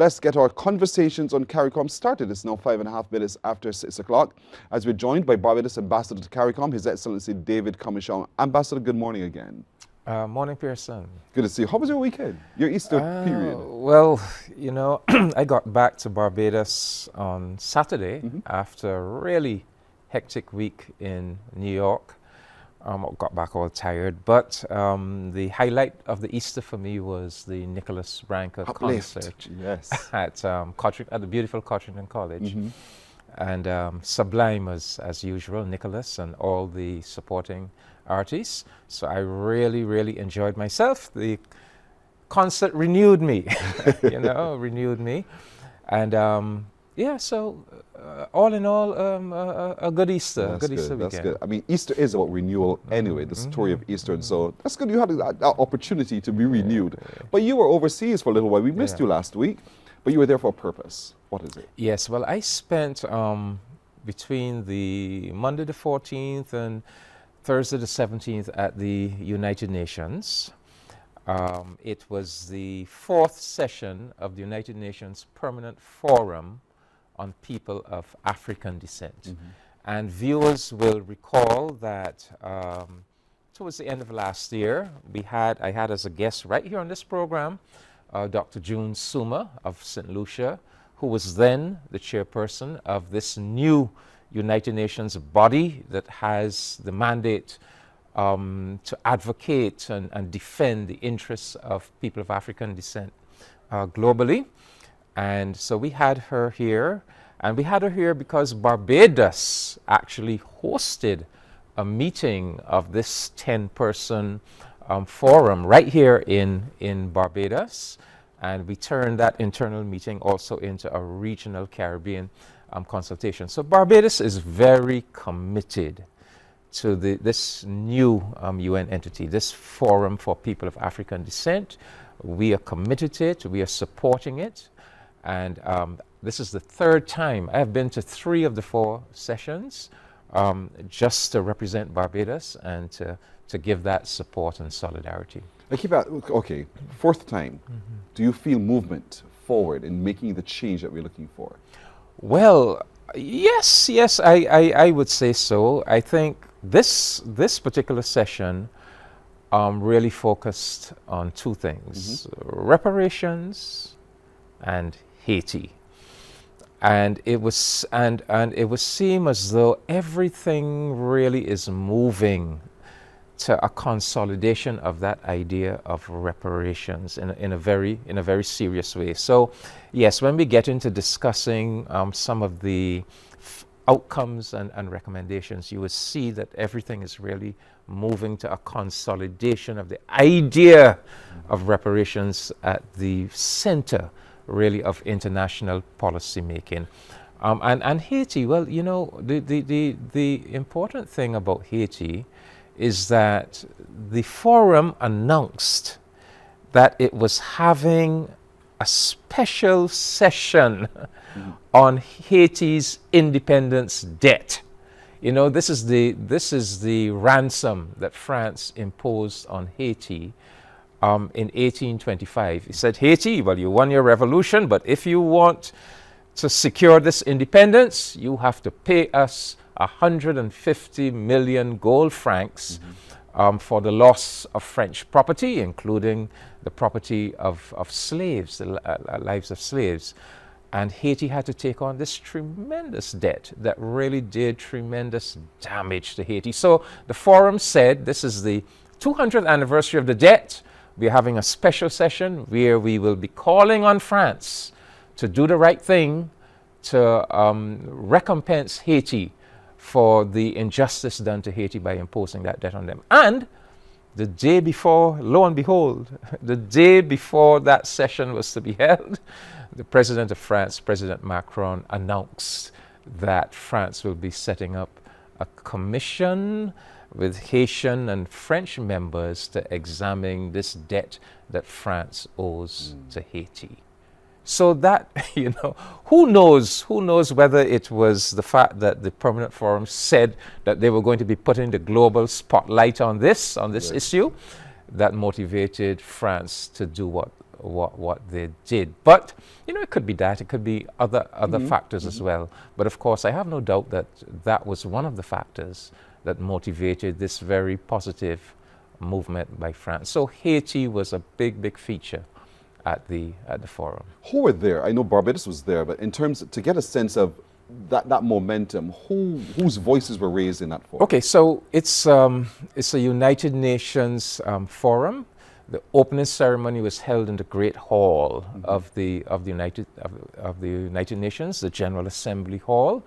let's get our conversations on CARICOM started. It's now 5.5 minutes after 6 o'clock, as we're joined by Barbados Ambassador to CARICOM, His Excellency David Comissiong. Ambassador, good morning again. Morning, Pearson. Good to see you. How was your weekend, your Easter period? Well, you know, I got back to Barbados on Saturday after a really hectic week in New York. I got back all tired, but the highlight of the Easter for me was the Nicholas Branca concert at the beautiful Cotrington College. And sublime as usual, Nicholas and all the supporting artists. So I really, really enjoyed myself. The concert renewed me, renewed me. And yeah, so all in all, a good Easter. Easter weekend. That's good. I mean, Easter is about renewal anyway, the story of Easter. And so that's good. You had that opportunity to be renewed. But you were overseas for a little while. We missed you last week, but you were there for a purpose. What is it? Yes, well, I spent between the Monday the 14th and Thursday the 17th at the United Nations. It was the 4th session of the United Nations Permanent Forum on People of African Descent. And viewers will recall that towards the end of last year, I had as a guest right here on this program, Dr. June Suma of St. Lucia, who was then the chairperson of this new United Nations body that has the mandate to advocate and defend the interests of people of African descent globally. And so we had her here, and we had her here because Barbados actually hosted a meeting of this 10-person forum right here in Barbados. And we turned that internal meeting also into a regional Caribbean consultation. So Barbados is very committed to this new UN entity, this Forum for People of African Descent. We are committed to it, we are supporting it, and this is the 3rd time. I have been to 3 of the 4 sessions just to represent Barbados and to give that support and solidarity. Okay, 4th time. Do you feel movement forward in making the change that we're looking for? Well, yes, I would say so. I think this particular session really focused on 2 things: reparations and Haiti. And it was it would seem as though everything really is moving to a consolidation of that idea of reparations in a very serious way. So yes, when we get into discussing some of the outcomes and recommendations, you will see that everything is really moving to a consolidation of the idea of reparations at the center really of international policy making. And Haiti, well, you know, the important thing about Haiti is that the forum announced that it was having a special session on Haiti's independence debt. You know, this is the ransom that France imposed on Haiti in 1825. He said, Haiti, well, you won your revolution, but if you want to secure this independence, you have to pay us 150 million gold francs for the loss of French property, including the property of slaves, the lives of slaves. And Haiti had to take on this tremendous debt that really did tremendous damage to Haiti. So the forum said, this is the 200th anniversary of the debt. We're having a special session where we will be calling on France to do the right thing, to recompense Haiti for the injustice done to Haiti by imposing that debt on them. And the day before, lo and behold, the day before that session was to be held, the President of France, President Macron, announced that France will be setting up a commission with Haitian and French members to examine this debt that France owes to Haiti. So that, you know, who knows whether it was the fact that the Permanent Forum said that they were going to be putting the global spotlight on this issue that motivated France to do what what they did. But it could be that, it could be other factors as well. But of course, I have no doubt that that was one of the factors that motivated this very positive movement by France. So Haiti was a big feature at the forum. Who were there? I know Barbados was there, but in terms to get a sense of that momentum, whose voices were raised in that forum? Okay, so it's a United Nations forum. The opening ceremony was held in the Great Hall of the United Nations, the General Assembly Hall,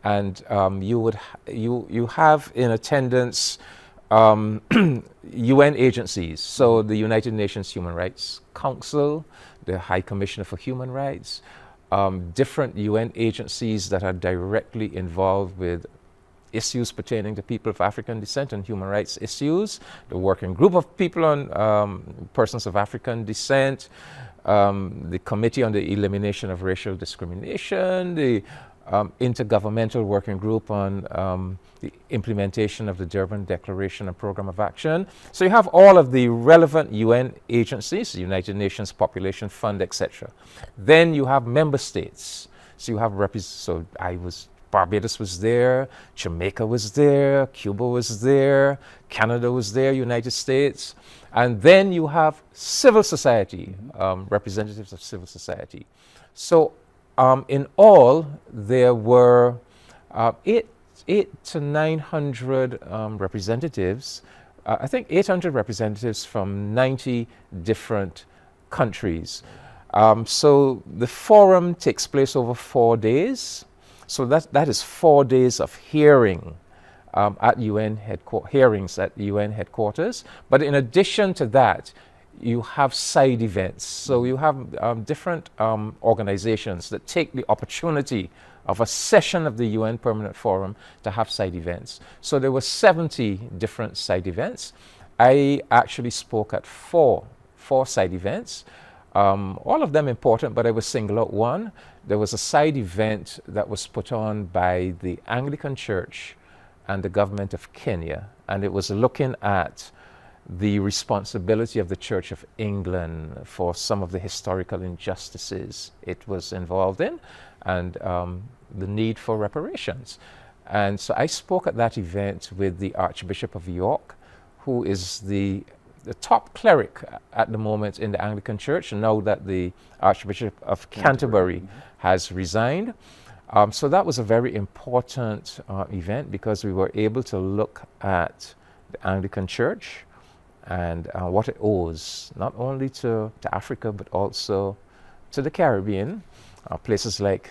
and you have in attendance UN agencies, so the United Nations Human Rights Council, the High Commissioner for Human Rights, different UN agencies that are directly involved with issues pertaining to people of African descent and human rights issues, the Working Group of People on Persons of African Descent, the Committee on the Elimination of Racial Discrimination, the Intergovernmental Working Group on the implementation of the Durban Declaration and Program of Action. So you have all of the relevant UN agencies, the United Nations Population Fund, etc. Then you have member states. So you have Barbados was there, Jamaica was there, Cuba was there, Canada was there, United States. And then you have civil society, representatives of civil society. So in all, there were 800 to 900 representatives, I think 800 representatives from 90 different countries. So the forum takes place over 4 days. So that is 4 days of hearing at hearings at UN headquarters. But in addition to that, you have side events. So you have different organizations that take the opportunity of a session of the UN Permanent Forum to have side events. So there were 70 different side events. I actually spoke at four side events. All of them important, but I will single out one. There was a side event that was put on by the Anglican Church and the government of Kenya, and it was looking at the responsibility of the Church of England for some of the historical injustices it was involved in, and the need for reparations. And so I spoke at that event with the Archbishop of York, who is the top cleric at the moment in the Anglican Church, now that the Archbishop of Canterbury has resigned. So that was a very important event, because we were able to look at the Anglican Church and what it owes, not only to Africa, but also to the Caribbean, places like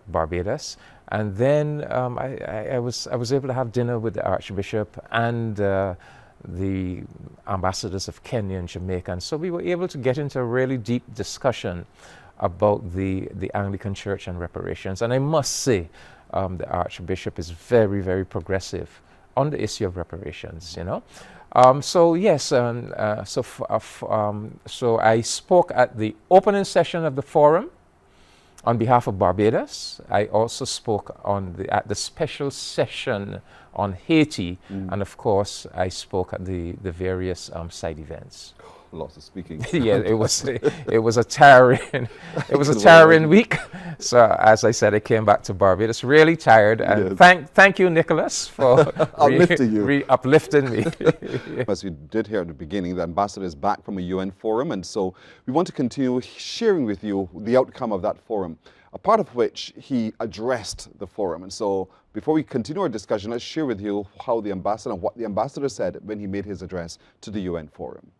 Barbados. And then I was able to have dinner with the Archbishop and the ambassadors of Kenya and Jamaica. And so we were able to get into a really deep discussion about the Anglican Church and reparations. And I must say, the Archbishop is very, very progressive on the issue of reparations, you know. So yes, so I spoke at the opening session of the forum on behalf of Barbados. I also spoke at the special session on Haiti, and of course I spoke at the various side events. Lots of speaking. Yeah, it was a tiring week. So as I said, I came back to Barbados really tired, and yes. Thank you, Nicholas, for uplifting me. As we did here at the beginning, the ambassador is back from a UN forum, and so we want to continue sharing with you the outcome of that forum, a part of which he addressed the forum. And so before we continue our discussion, let's share with you how the ambassador, what the ambassador said when he made his address to the UN forum.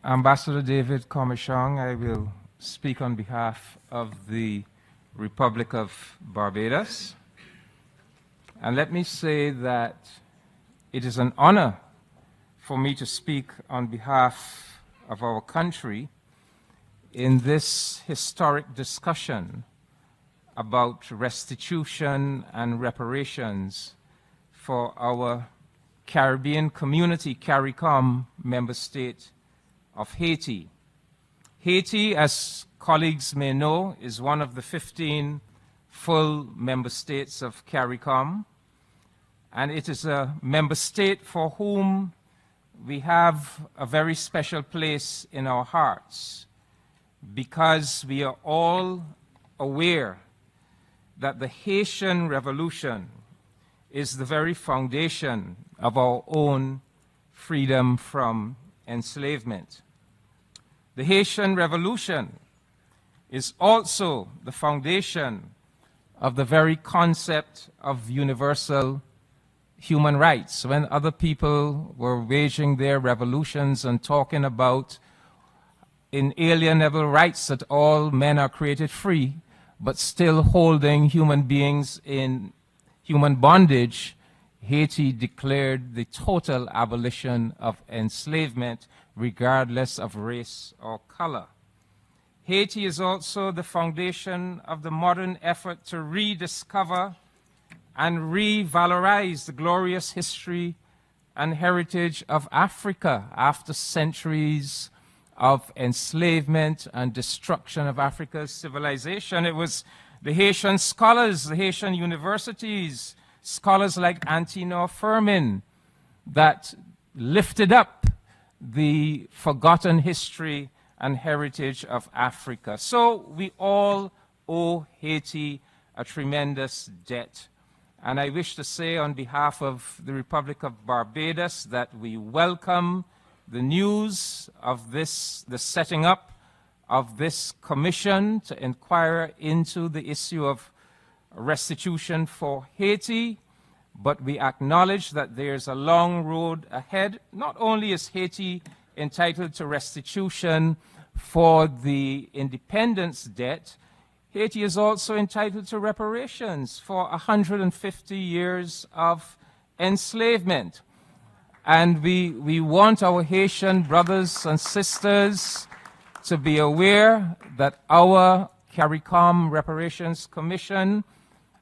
Ambassador David Comissiong, I will speak on behalf of the Republic of Barbados. And let me say that it is an honor for me to speak on behalf of our country in this historic discussion about restitution and reparations for our Caribbean community, CARICOM member state of Haiti. Haiti, as colleagues may know, is one of the 15 full member states of CARICOM, and it is a member state for whom we have a very special place in our hearts. because we are all aware that the Haitian Revolution is the very foundation of our own freedom from enslavement. The Haitian Revolution is also the foundation of the very concept of universal human rights. When other people were waging their revolutions and talking about inalienable rights, that all men are created free, but still holding human beings in human bondage, Haiti declared the total abolition of enslavement, regardless of race or color. Haiti is also the foundation of the modern effort to rediscover and revalorize the glorious history and heritage of Africa after centuries of enslavement and destruction of Africa's civilization. It was the Haitian scholars, the Haitian universities, scholars like Antinor Firmin, that lifted up the forgotten history and heritage of Africa. So we all owe Haiti a tremendous debt. And I wish to say on behalf of the Republic of Barbados that we welcome the news of the setting up of this commission to inquire into the issue of restitution for Haiti, but we acknowledge that there's a long road ahead. Not only is Haiti entitled to restitution for the independence debt, Haiti is also entitled to reparations for 150 years of enslavement. And we want our Haitian brothers and sisters to be aware that our CARICOM Reparations Commission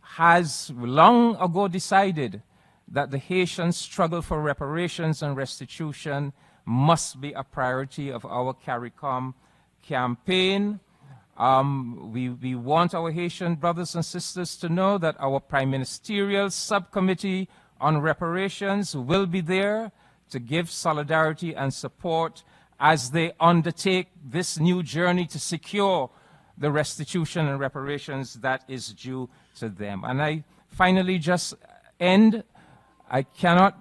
has long ago decided that the Haitian struggle for reparations and restitution must be a priority of our CARICOM campaign. We want our Haitian brothers and sisters to know that our Prime Ministerial Subcommittee on Reparations will be there to give solidarity and support as they undertake this new journey to secure the restitution and reparations that is due to them. And I finally just I cannot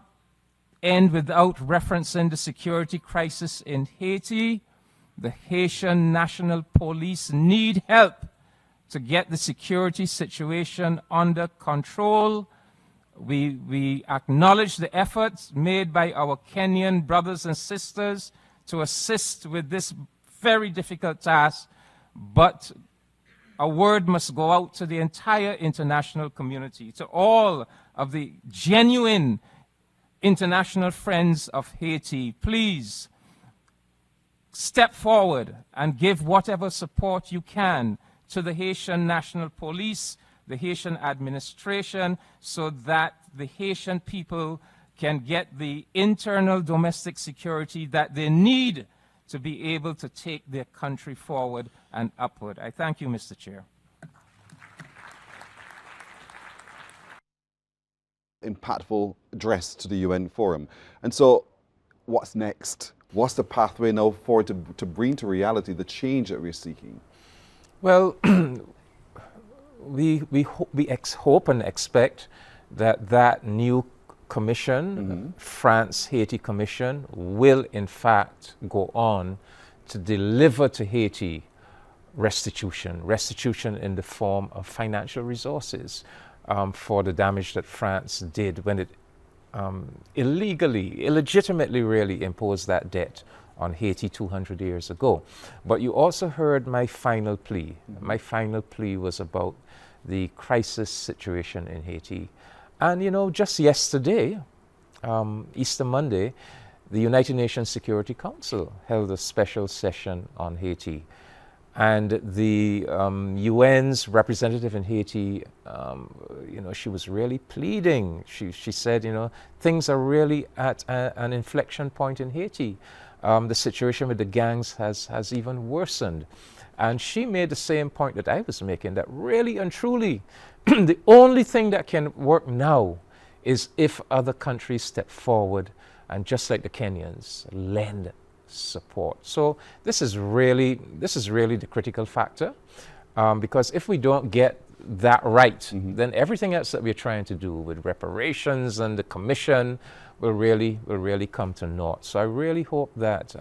end without referencing the security crisis in Haiti. The Haitian National Police need help to get the security situation under control. We acknowledge the efforts made by our Kenyan brothers and sisters to assist with this very difficult task, but a word must go out to the entire international community, to all of the genuine international friends of Haiti. Please step forward and give whatever support you can to the Haitian National Police, the Haitian administration, so that the Haitian people can get the internal domestic security that they need to be able to take their country forward and upward. I thank you, Mr. Chair. Impactful address to the UN Forum. And so what's next? What's the pathway now forward to bring to reality the change that we're seeking? Well, we hope and expect that new commission, France-Haiti Commission, will in fact go on to deliver to Haiti restitution in the form of financial resources for the damage that France did when it illegitimately really imposed that debt on Haiti 200 years ago. But you also heard my final plea. My final plea was about the crisis situation in Haiti. And you know, just yesterday, Easter Monday, the United Nations Security Council held a special session on Haiti. And the UN's representative in Haiti, you know, she was really pleading. She said, you know, things are really at an inflection point in Haiti. The situation with the gangs has even worsened. And she made the same point that I was making, that really and truly, the only thing that can work now is if other countries step forward and, just like the Kenyans, lend support. So this is really the critical factor, because if we don't get that right, then everything else that we're trying to do with reparations and the commission will really come to naught. So I really hope that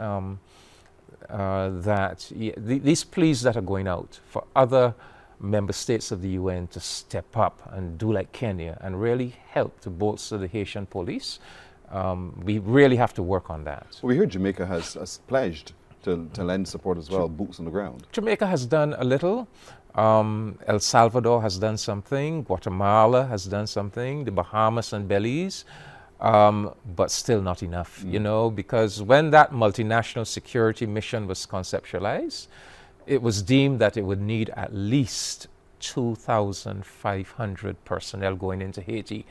these pleas that are going out for other member states of the UN to step up and do like Kenya and really help to bolster the Haitian police, we really have to work on that. Well, we heard Jamaica has pledged to lend support as well, boots on the ground. Jamaica has done a little. El Salvador has done something. Guatemala has done something. The Bahamas and Belize. But still not enough, you know, because when that multinational security mission was conceptualized, it was deemed that it would need at least 2,500 personnel going into Haiti.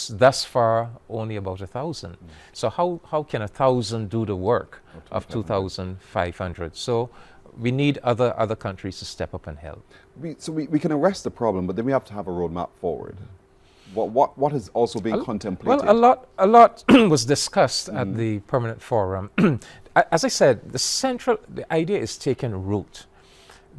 Thus far, only about 1,000. So how can 1,000 do the work of 2,500? So we need other countries to step up and help. We can arrest the problem, but then we have to have a roadmap forward. What is also being contemplated? Well, a lot was discussed at the Permanent Forum. As I said, the idea is taking root,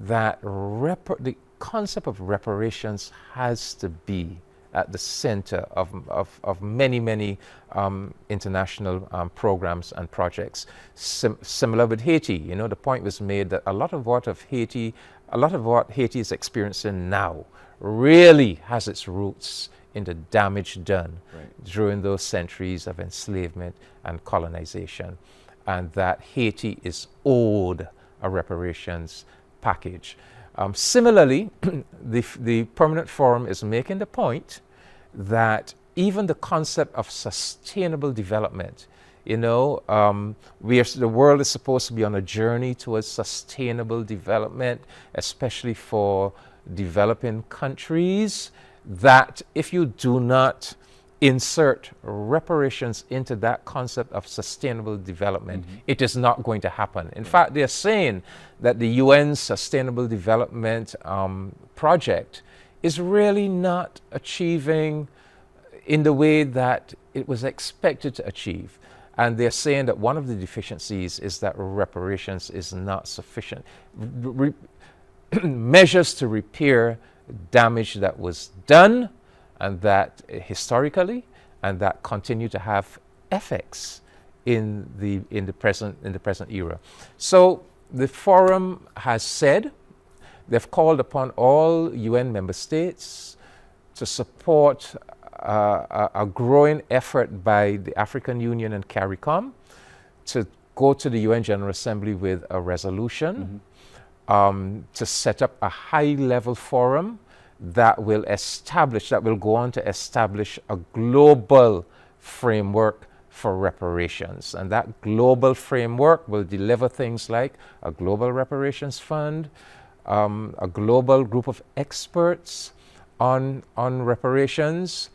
that the concept of reparations has to be at the center of many international programs and projects. Similar with Haiti, you know, the point was made that a lot of what Haiti is experiencing now really has its roots in the damage done during those centuries of enslavement and colonization, and that Haiti is owed a reparations package. Similarly, the Permanent Forum is making the point that even the concept of sustainable development, you know, the world is supposed to be on a journey towards sustainable development, especially for developing countries, that if you do not insert reparations into that concept of sustainable development, it is not going to happen. In fact, they're saying that the UN's Sustainable Development Project is really not achieving in the way that it was expected to achieve. And they're saying that one of the deficiencies is that reparations is not sufficient. Measures to repair damage that was done, and that historically, and that continue to have effects in the present era. So the forum has said they've called upon all UN member states to support a growing effort by the African Union and CARICOM to go to the UN General Assembly with a resolution to set up a high-level forum that will go on to establish a global framework for reparations. And that global framework will deliver things like a global reparations fund, a global group of experts on reparations.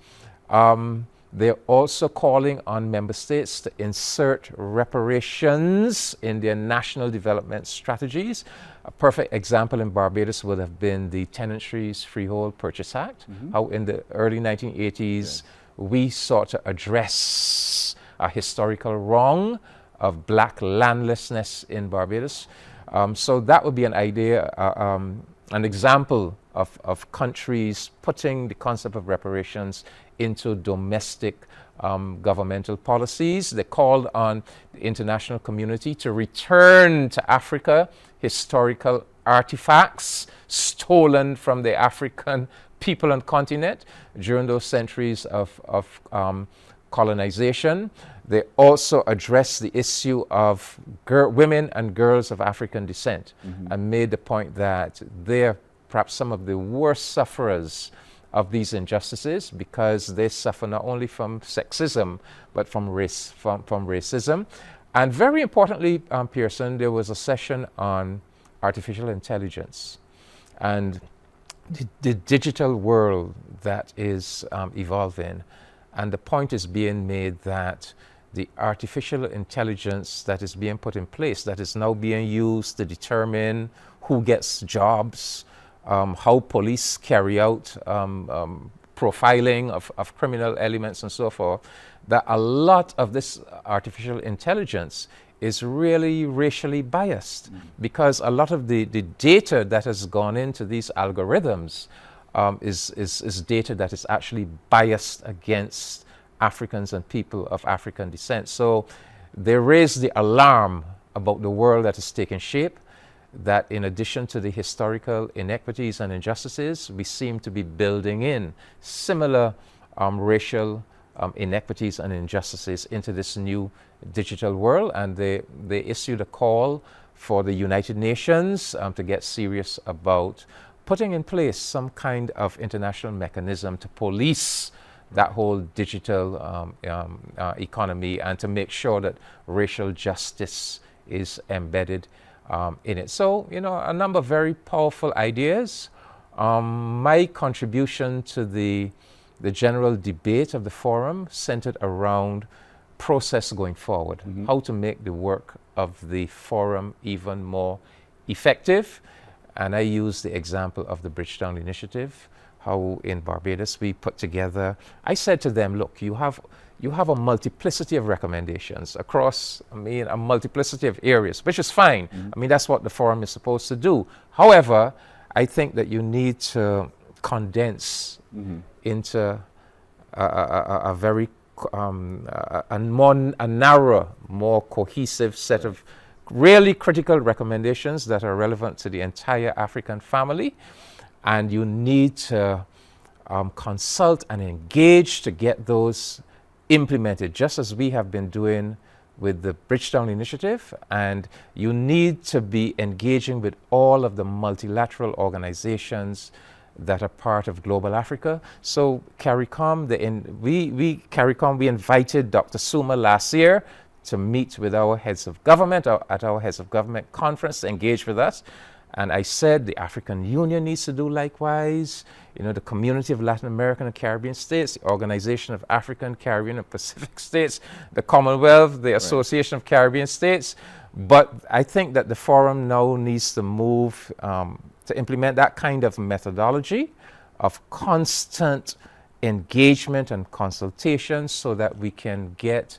They're also calling on member states to insert reparations in their national development strategies. A perfect example in Barbados would have been the Tenantries Freehold Purchase Act, how in the early 1980s we sought to address a historical wrong of black landlessness in Barbados. So that would be an idea, an example of countries putting the concept of reparations into domestic governmental policies. They called on the international community to return to Africa historical artifacts stolen from the African people and continent during those centuries of colonization. They also addressed the issue of women and girls of African descent and made the point that they're perhaps some of the worst sufferers of these injustices because they suffer not only from sexism but from racism. And very importantly, Pearson, there was a session on artificial intelligence and the digital world that is evolving. And the point is being made that the artificial intelligence that is being put in place, that is now being used to determine who gets jobs, how police carry out profiling of criminal elements and so forth, that a lot of this artificial intelligence is really racially biased, because a lot of the data that has gone into these algorithms is data that is actually biased against Africans and people of African descent. So they raise the alarm about the world that is taking shape, that in addition to the historical inequities and injustices, we seem to be building in similar racial inequities and injustices into this new digital world. And they issued a call for the United Nations to get serious about putting in place some kind of international mechanism to police that whole digital economy, and to make sure that racial justice is embedded in it. So, you know, a number of very powerful ideas. My contribution to the general debate of the forum centered around process going forward, how to make the work of the forum even more effective. And I use the example of the Bridgetown Initiative, how in Barbados we put together, I said to them, look, you have a multiplicity of recommendations across, I mean, a multiplicity of areas, which is fine. I mean, that's what the forum is supposed to do. However, I think that you need to condense into a very a narrower, more cohesive set of really critical recommendations that are relevant to the entire African family. And you need to consult and engage to get those implemented, just as we have been doing with the Bridgetown Initiative. And you need to be engaging with all of the multilateral organizations that are part of Global Africa. So CARICOM, we invited Dr. Suma last year to meet with our heads of government at our heads of government conference, to engage with us. And I said the African Union needs to do likewise. You know, the Community of Latin American and Caribbean States, the Organization of African, Caribbean, and Pacific States, the Commonwealth, the Association of Caribbean States. But I think that the forum now needs to move to implement that kind of methodology of constant engagement and consultation, so that we can get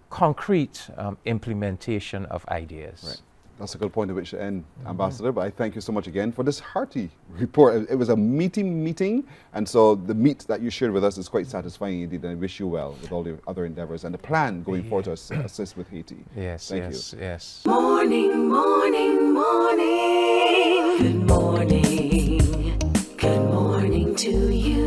concrete implementation of ideas. Right. That's a good point at which to end, Ambassador, but I thank you so much again for this hearty report. It was a meeting, and so the meat that you shared with us is quite satisfying indeed, and I wish you well with all the other endeavors and the plan going forward to assist with Haiti. Yes, thank you. Yes. Morning, morning, morning. Good morning. Good morning to you.